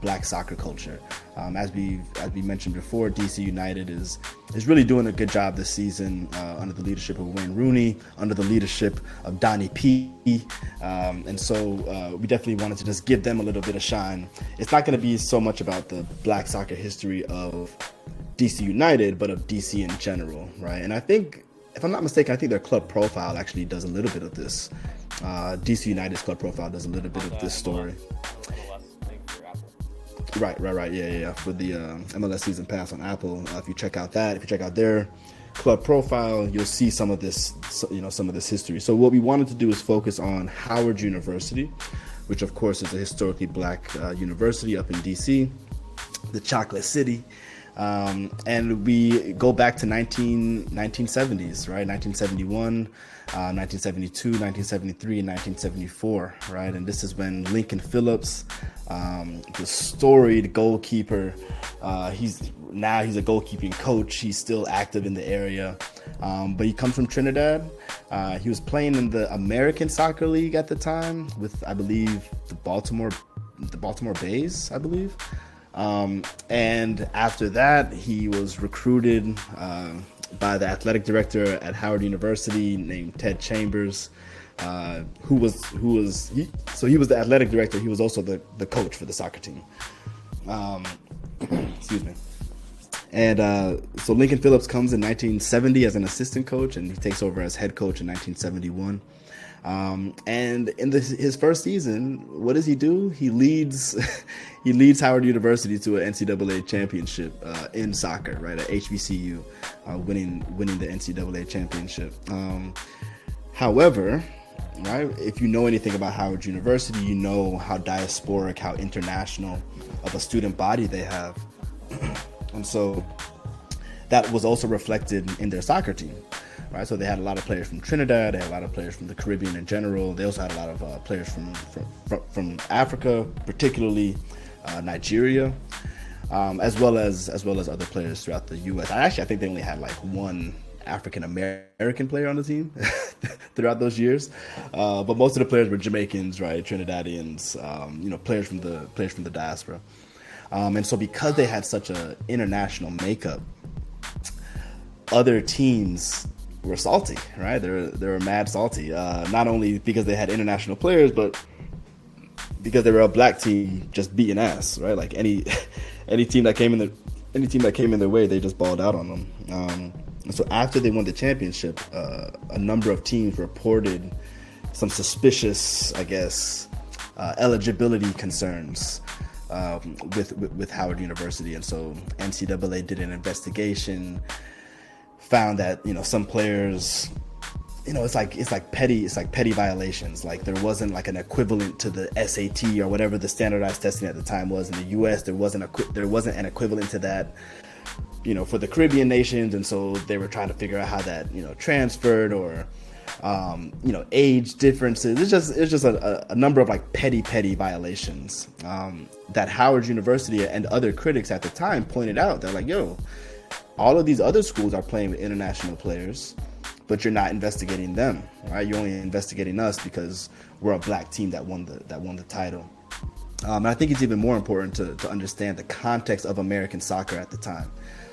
black soccer culture. As we mentioned before, DC United is really doing a good job this season under the leadership of Wayne Rooney, under the leadership of Donnie P. And so we definitely wanted to just give them a little bit of shine. It's not going to be so much about the black soccer history of DC United, but of DC in general, right? And I think, if I'm not mistaken, I think their club profile actually does a little bit of this. DC United's club profile does a little bit of this story. Right. Yeah. For the MLS season pass on Apple, if you check out their club profile, you'll see some of this history. So what we wanted to do is focus on Howard University, which of course is a historically black university up in DC, the Chocolate City. And we go back to 1970s, right? 1971, 1972, 1973, and 1974, right? And this is when Lincoln Phillips, the storied goalkeeper, he's a goalkeeping coach. He's still active in the area, but he comes from Trinidad. He was playing in the American Soccer League at the time with, I believe, the Baltimore Bays, I believe. And after that, he was recruited by the athletic director at Howard University named Ted Chambers, he was the athletic director. He was also the coach for the soccer team. Excuse me. And so Lincoln Phillips comes in 1970 as an assistant coach, and he takes over as head coach in 1971. And in his first season, what does he do? He leads Howard University to an NCAA championship in soccer, right? At HBCU, winning the NCAA championship. However, right, if you know anything about Howard University, you know how diasporic, how international of a student body they have, and so that was also reflected in their soccer team. Right, so they had a lot of players from Trinidad. They had a lot of players from the Caribbean in general. They also had a lot of players from Africa, particularly Nigeria, as well as other players throughout the U.S. I think they only had like one African American player on the team throughout those years, but most of the players were Jamaicans, right, Trinidadians, players from the diaspora, and so because they had such an international makeup, other teams were salty, right? They were mad salty. Not only because they had international players, but because they were a black team just beating ass, right? Like any team that came in their way, they just balled out on them. And so after they won the championship, a number of teams reported some suspicious, I guess, eligibility concerns with Howard University, and so NCAA did an investigation. Found that some players, it's like petty violations. Like there wasn't like an equivalent to the SAT or whatever the standardized testing at the time was in the U.S. There wasn't an equivalent to that, for the Caribbean nations, and so they were trying to figure out how that transferred, or age differences. It's just a number of like petty violations that Howard University and other critics at the time pointed out. They're like, yo, all of these other schools are playing with international players, but you're not investigating them, right? You're only investigating us because we're a black team that won the title. And I think it's even more important to understand the context of American soccer at the time.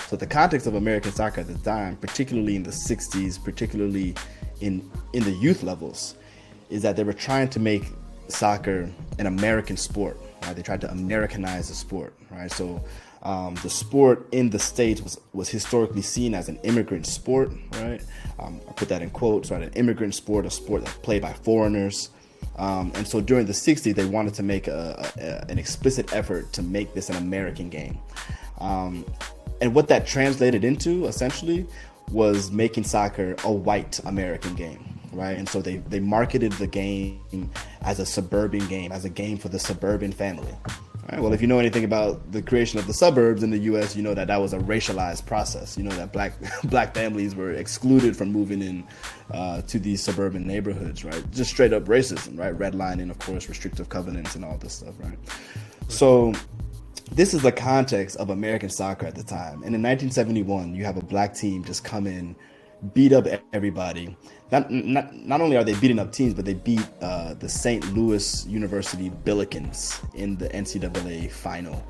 So the context of American soccer at the time, particularly in the 60s, particularly in the youth levels, is that they were trying to make soccer an American sport, right? They tried to Americanize the sport, right? So the sport in the States was historically seen as an immigrant sport, right? I put that in quotes, right? An immigrant sport, a sport that's played by foreigners. And so during the 60s, they wanted to make an explicit effort to make this an American game. And what that translated into, essentially, was making soccer a white American game, right? And so they marketed the game as a suburban game, as a game for the suburban family. Right, well, if you know anything about the creation of the suburbs in the U.S., you know that was a racialized process. You know that black families were excluded from moving in to these suburban neighborhoods, right? Just straight up racism, right? Redlining, of course, restrictive covenants and all this stuff, right? So this is the context of American soccer at the time. And in 1971, you have a black team just come in, beat up everybody. Not only are they beating up teams, but they beat the St. Louis University Billikens in the NCAA final.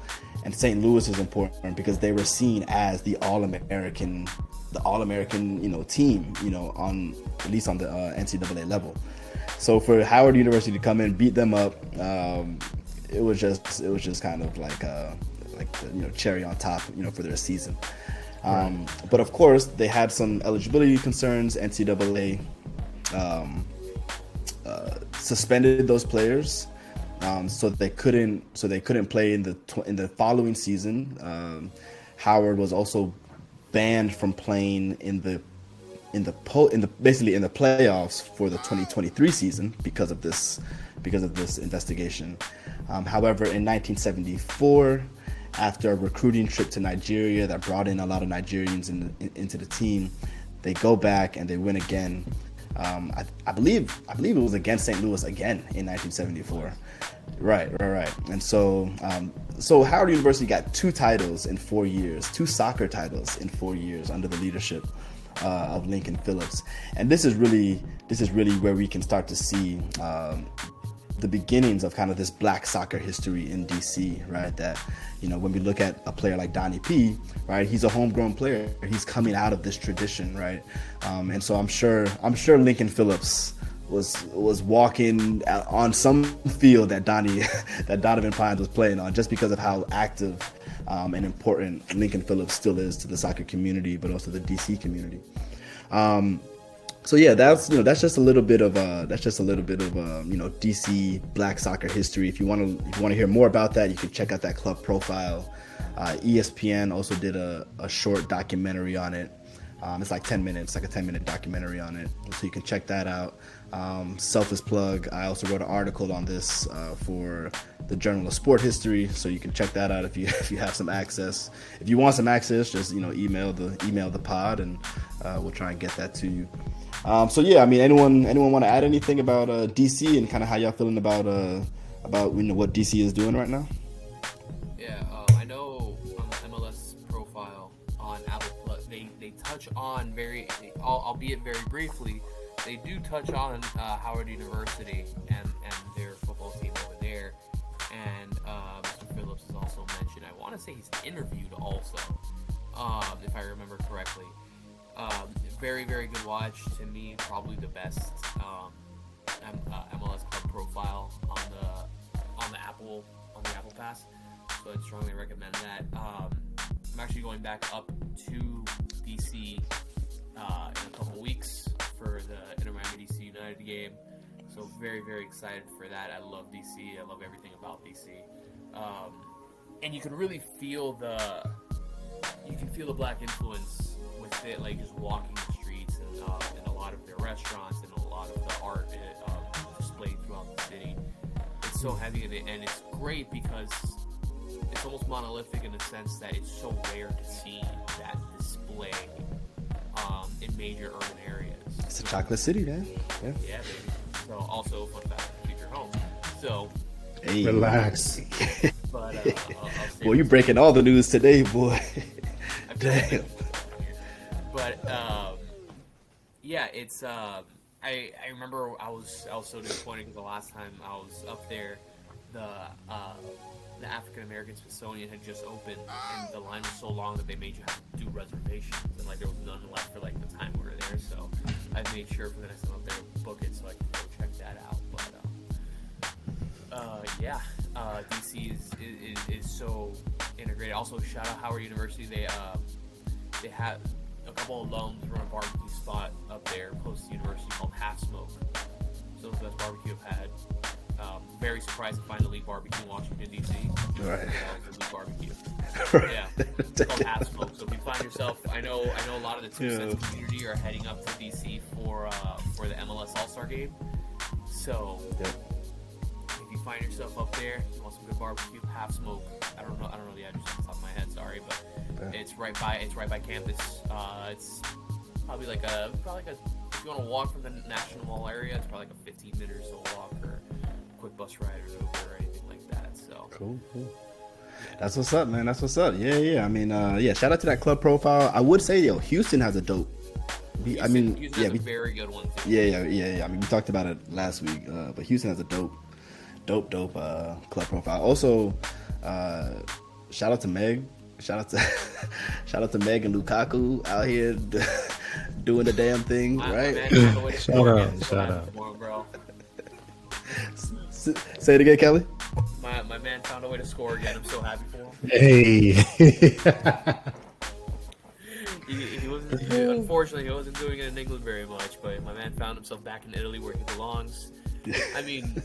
And St. Louis is important because they were seen as the All-American, team, on at least on the NCAA level. So for Howard University to come in, beat them up, it was just kind of like the cherry on top, for their season. But of course, they had some eligibility concerns. NCAA suspended those players, so they couldn't play in the following season. Howard was also banned from playing in the playoffs for the 2023 season because of this investigation. However, in 1974, after a recruiting trip to Nigeria that brought in a lot of Nigerians into the team, they go back and they win again. I believe it was against St. Louis again in 1974. Right. And so Howard University got 2 titles in 4 years, 2 soccer titles in 4 years under the leadership of Lincoln Phillips. And this is really where we can start to see the beginnings of kind of this black soccer history in DC, right? That, when we look at a player like Donnie P, right, he's a homegrown player. He's coming out of this tradition, right? And so I'm sure Lincoln Phillips was walking on some field that Donovan Pines was playing on, just because of how active and important Lincoln Phillips still is to the soccer community, but also the DC community. So yeah, that's just a little bit of DC black soccer history. If you want to hear more about that, you can check out that club profile. ESPN also did a short documentary on it. It's like 10 minutes, like a 10-minute documentary on it, so you can check that out. Selfless plug, I also wrote an article on this for the Journal of Sport History, so you can check that out if you have some access. If you want some access, just email the pod, and we'll try and get that to you. So yeah, I mean, anyone want to add anything about DC and kind of how y'all feeling about what DC is doing right now? Yeah, I know on the MLS profile on Apple Plus, they touch on albeit very briefly, they do touch on Howard University and their football team over there. And Mr. Phillips is also mentioned. I want to say he's interviewed also, if I remember correctly. Very, very good watch. To me, probably the best MLS club profile on the Apple Pass. So I'd strongly recommend that. I'm actually going back up to DC in a couple weeks for the Inter Miami DC United game. So very, very excited for that. I love DC. I love everything about DC. And you can really feel the black influence with it, like just walking the streets and a lot of their restaurants and a lot of the art displayed throughout the city. It's so heavy in it, and it's great because it's almost monolithic in the sense that it's so rare to see that display in major urban areas. It's a chocolate city, man. Yeah, baby. So also, fun fact, future home. So, hey. Relax. But boy, you breaking all the news today, boy. Damn. But yeah, it's I remember I was so disappointed because the last time I was up there, the African American Smithsonian had just opened, and the line was so long that they made you have to do reservations, and like there was none left for like the time we were there. So I made sure for the next time up there to book it so I can go check that out. But yeah, DC is so integrated. Also, shout out Howard University. They have a couple of alums run a barbecue spot up there close to the university called Half Smoke. So the best barbecue I've had. Very surprised to find a Elite Barbecue in Washington, D.C. Right. Elite Barbecue. Right. Yeah. It's called Half Smoke. So if you find yourself, I know a lot of the Two Cents community are heading up to D.C. for the MLS All-Star game. So if you find yourself up there, you want some good barbecue, Half Smoke. I don't know the address off the top of my head, sorry, but it's right by campus. It's probably like a if you want to walk from the National Mall area, it's probably like a 15-minute or so walk, or a quick bus ride or Uber or anything like that. So cool. That's what's up, man. That's what's up. Yeah. I mean, yeah. Shout out to that club profile. I would say, Houston has a dope. Houston has a very good one too. Yeah. I mean, we talked about it last week, but Houston has a dope club profile. Also, shout out to Meg. Shout out to Meg and Lukaku out here doing the damn thing, right? Shout out. Bro. Say it again, Kelly. My man found a way to score again. I'm so happy for him. Hey. Unfortunately, he wasn't doing it in England very much, but my man found himself back in Italy where he belongs. I mean,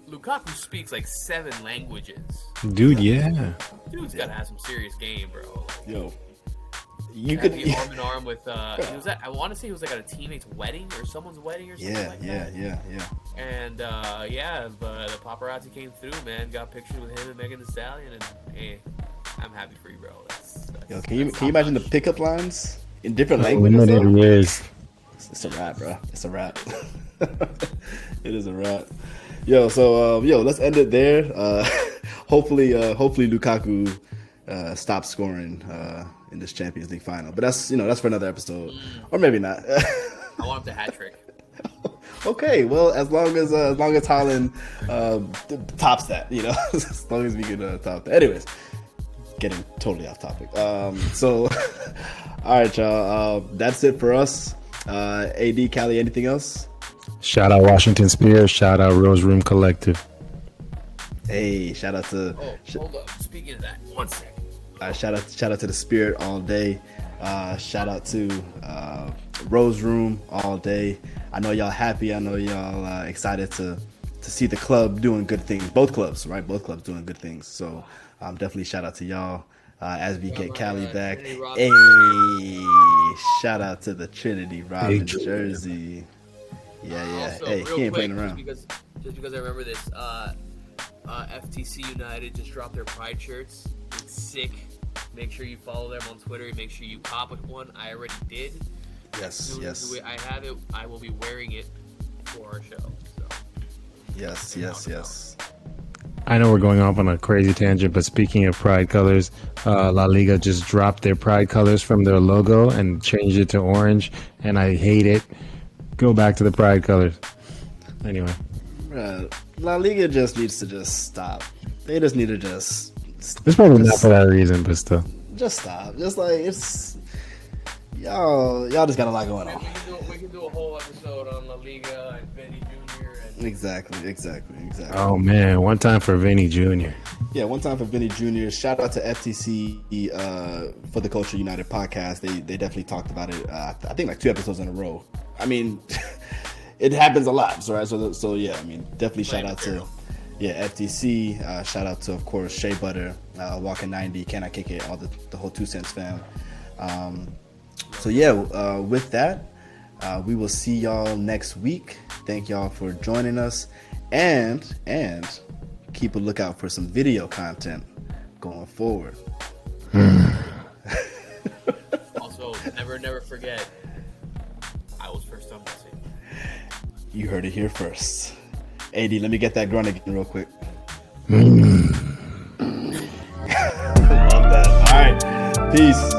Lukaku speaks like 7 languages. Dude, yeah. Dude's got to have some serious game, bro. Yo, You could be arm in arm with. He was at, I want to say he was like at a teammate's wedding or someone's wedding or something like that. Yeah. And the paparazzi came through, man. Got pictures with him and Megan Thee Stallion, and hey, I'm happy for you, bro. Yo, can you imagine the pickup lines in different We languages? know that it is. It's a wrap, bro. It's a wrap. It is a wrap. Yo, so let's end it there. Hopefully Lukaku stops scoring in this Champions League final. But that's for another episode, or maybe not. I want him to hat trick. Okay, well, as long as Haaland tops that, as long as we can top that. Anyways, getting totally off topic. So, all right, y'all. That's it for us. AD, Cali, anything else? Shout out Washington Spears. Shout out Rose Room Collective. Hey, shout out to. Hold up. Speaking of that, 1 second. Shout out to the Spirit all day. Shout out to Rose Room all day. I know y'all happy. I know y'all excited to see the club doing good things. Both clubs, right? Both clubs doing good things. So definitely shout out to y'all as we get Cali back. Hey, shout out to the Trinity Robin jersey. Yeah. Also, hey, he ain't playing around. Just because I remember this, FTC United just dropped their Pride shirts. It's sick. Make sure you follow them on Twitter. Make sure you pop one. I already did. Yes. I have it. I will be wearing it for our show. So. Yes. I know we're going off on a crazy tangent, but speaking of Pride colors, La Liga just dropped their Pride colors from their logo and changed it to orange, and I hate it. Go back to the Pride colors. Anyway. La Liga just needs to stop. They just need to just... It's probably not for that reason, but still. Just stop. Just like, it's... Y'all just got a lot going on. We can do a whole episode on La Liga and Vinny Jr. And... Exactly. Oh, man. One time for Vinny Jr. Yeah, one time for Vinny Jr. Shout out to FTC for the Culture United podcast. They definitely talked about it, I think like 2 episodes in a row. I mean, it happens a lot, right? So yeah, I mean, definitely shout out to FTC. Shout out to, of course, Shea Butter, Walking 90, Can I Kick It, all the whole 2 Cents fam. So yeah, with that, we will see y'all next week. Thank y'all for joining us, and keep a lookout for some video content going forward. Also, never forget, I was first on Messi. You heard it here first. AD, let me get that grunt again real quick. Love that. All right, peace.